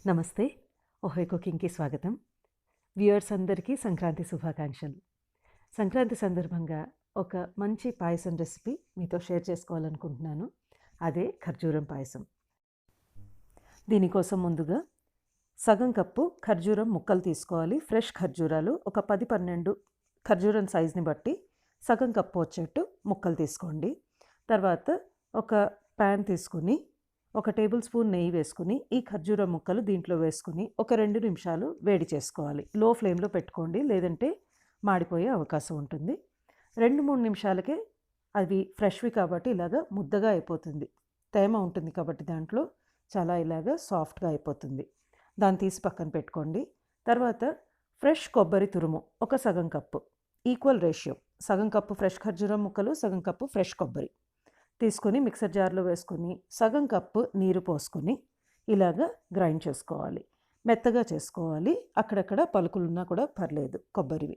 నమస్తే. ఓహోయ్ కుకింగ్‌కి స్వాగతం. వ్యూయర్స్ అందరికీ సంక్రాంతి శుభాకాంక్షలు. సంక్రాంతి సందర్భంగా ఒక మంచి పాయసం రెసిపీ మీతో షేర్ చేసుకోవాలనుకుంటున్నాను. అదే ఖర్జూరం పాయసం. దీనికోసం ముందుగా సగం కప్పు ఖర్జూరం ముక్కలు తీసుకోవాలి. ఫ్రెష్ ఖర్జూరాలు ఒక 10, 12 ఖర్జూరం సైజుని బట్టి సగం కప్పు వచ్చేట్టు ముక్కలు తీసుకోండి. తర్వాత ఒక ప్యాన్ తీసుకుని ఒక టేబుల్ స్పూన్ నెయ్యి వేసుకుని ఈ ఖర్జూరం ముక్కలు దీంట్లో వేసుకుని ఒక 2 నిమిషాలు వేడి చేసుకోవాలి. లో ఫ్లేమ్లో పెట్టుకోండి, లేదంటే మాడిపోయే అవకాశం ఉంటుంది. 2-3 నిమిషాలకే అవి ఫ్రెష్వి కాబట్టి ఇలాగా ముద్దగా అయిపోతుంది. తేమ ఉంటుంది కాబట్టి దాంట్లో చాలా ఇలాగా సాఫ్ట్గా అయిపోతుంది. దాన్ని తీసి పక్కన పెట్టుకోండి. తర్వాత ఫ్రెష్ కొబ్బరి తురుము ఒక సగం కప్పు, ఈక్వల్ రేషియో, సగం కప్పు ఫ్రెష్ ఖర్జూరం ముక్కలు, సగం కప్పు ఫ్రెష్ కొబ్బరి తీసుకొని మిక్సర్ జార్లో వేసుకొని సగం కప్పు నీరు పోసుకొని ఇలాగా గ్రైండ్ చేసుకోవాలి. మెత్తగా చేసుకోవాలి. అక్కడక్కడ పలుకులున్నా కూడా పర్లేదు కొబ్బరివి.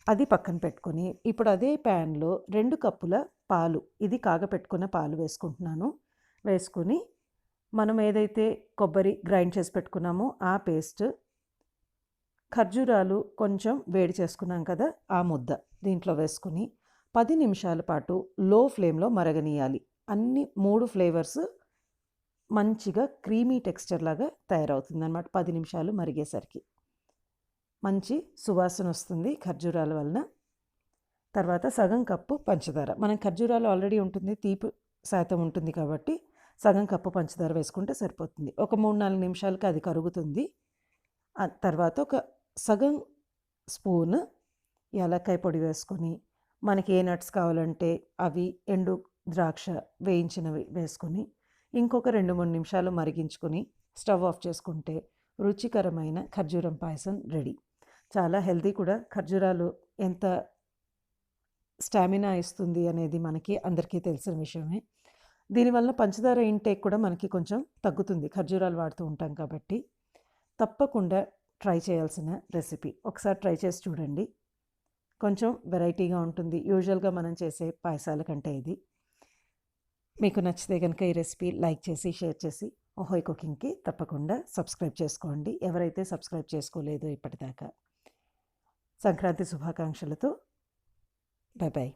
అది పక్కన పెట్టుకొని ఇప్పుడు అదే ప్యాన్లో 2 కప్పుల పాలు, ఇది కాగపెట్టుకున్న పాలు వేసుకుంటున్నాను. వేసుకుని మనం ఏదైతే కొబ్బరి గ్రైండ్ చేసి పెట్టుకున్నామో ఆ పేస్ట్, ఖర్జూరాలు కొంచెం వేడి చేసుకున్నాం కదా ఆ ముద్ద దీంట్లో వేసుకుని 10 నిమిషాల పాటు లో ఫ్లేమ్లో మరగనీయాలి. అన్ని 3 ఫ్లేవర్స్ మంచిగా క్రీమీ టెక్స్చర్ లాగా తయారవుతుంది అన్నమాట. 10 నిమిషాలు మరిగేసరికి మంచి సువాసన వస్తుంది ఖర్జూరాల వలన. తర్వాత సగం కప్పు పంచదార, మనం ఖర్జూరాలు ఆల్రెడీ ఉంటుంది, తీపి శాతం ఉంటుంది కాబట్టి సగం కప్పు పంచదార వేసుకుంటే సరిపోతుంది. ఒక 3-4 నిమిషాలకి అది కరుగుతుంది. తర్వాత ఒక సగం స్పూన్ యాలక్కాయ పొడి వేసుకొని, మనకి ఏ నట్స్ కావాలంటే అవి, ఎండు ద్రాక్ష వేయించినవి వేసుకొని ఇంకొక 2-3 నిమిషాలు మరిగించుకొని స్టవ్ ఆఫ్ చేసుకుంటే రుచికరమైన ఖర్జూరం పాయసం రెడీ. చాలా హెల్తీ కూడా. ఖర్జూరాలు ఎంత స్టామినా ఇస్తుంది అనేది మనకి అందరికీ తెలిసిన విషయమే. దీనివల్ల పంచదార ఇంటేక్ కూడా మనకి కొంచెం తగ్గుతుంది, ఖర్జూరాలు వాడుతూ ఉంటాం కాబట్టి. తప్పకుండా ట్రై చేయాల్సిన రెసిపీ. ఒకసారి ట్రై చేసి చూడండి. కొంచెం వెరైటీగా ఉంటుంది యూజువల్గా మనం చేసే పాయసాల కంటే ఇది. మీకు నచ్చితే కనుక ఈ రెసిపీ లైక్ చేసి షేర్ చేసి ఓహోయ్ కుకింగ్కి తప్పకుండా సబ్స్క్రైబ్ చేసుకోండి, ఎవరైతే సబ్స్క్రైబ్ చేసుకోలేదో ఇప్పటిదాకా. సంక్రాంతి శుభాకాంక్షలతో. Bye by.